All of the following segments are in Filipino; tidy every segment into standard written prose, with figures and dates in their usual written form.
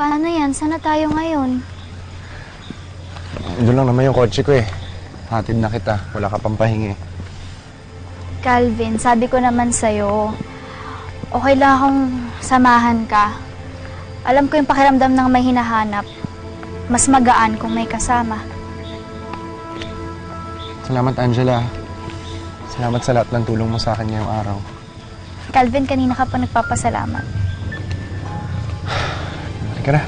Paano yan? Saan na tayo ngayon? Doon lang naman yung kotse ko eh. Hatid na kita. Wala ka pang pahingi. Calvin, sabi ko naman sa'yo, okay lang akong samahan ka. Alam ko yung pakiramdam ng may hinahanap. Mas magaan kung may kasama. Salamat, Angela. Salamat sa lahat ng tulong mo sa akin ngayong araw. Calvin, kanina ka pa nagpapasalamat. Halika na.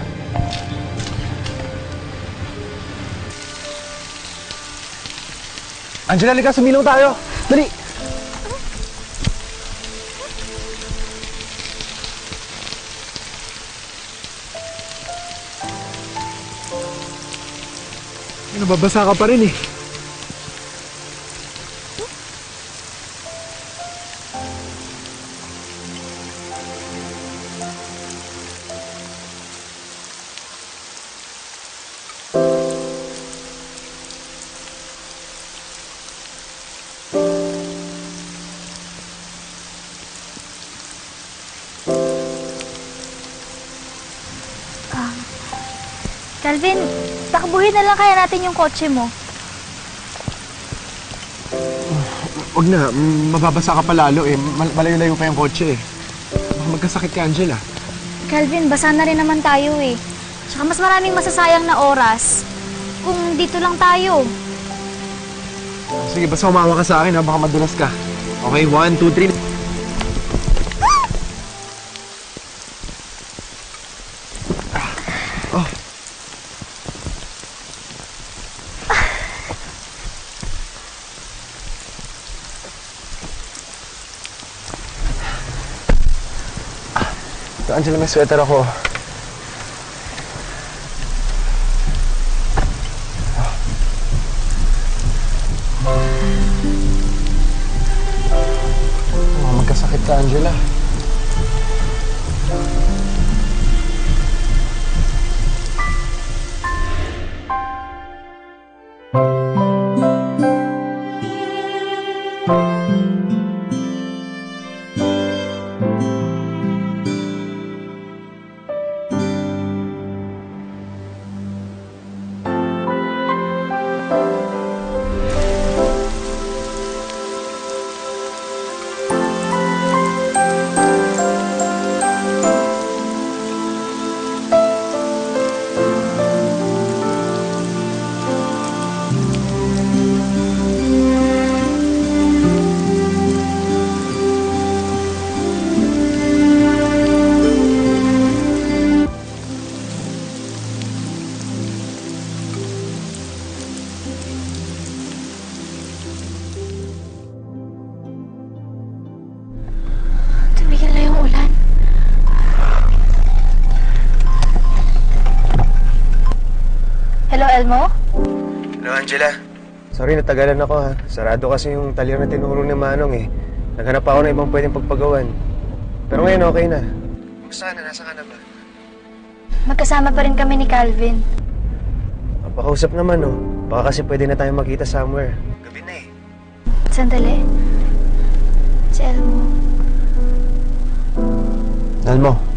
Angela, halika. Sumilaw tayo. Dali! Nababasa ka pa rin eh. Calvin, takbuhin na lang kaya natin yung kotse mo. Huwag na, mababasa ka pa lalo eh. Malayo-layo pa yung kotse eh. Baka magkasakit ka, Angela. Calvin, basa na rin naman tayo eh. Tsaka mas maraming masasayang na oras kung dito lang tayo. Sige, basta umawa ka sa akin ha, baka madulas ka. Okay, 1, 2, 3... Oh. Ito, Angela, may sweater ako. Magkasakit ka, Angela. Tumigil na yung ulan. Hello, Elmo? Hello, Angela. Sorry, natagalan ako ha. Sarado kasi yung talyer na tinuro ni Manong eh. Naghanap ako ng ibang pwedeng pagpagawan. Pero ngayon okay na. Kumusta ka na? Nasa ka na ba? Magkasama pa rin kami ni Calvin. Pakausap naman oh. Baka kasi pwede na tayo magkita somewhere. Gabi na eh. Sandali. Si Elmo. Elmo.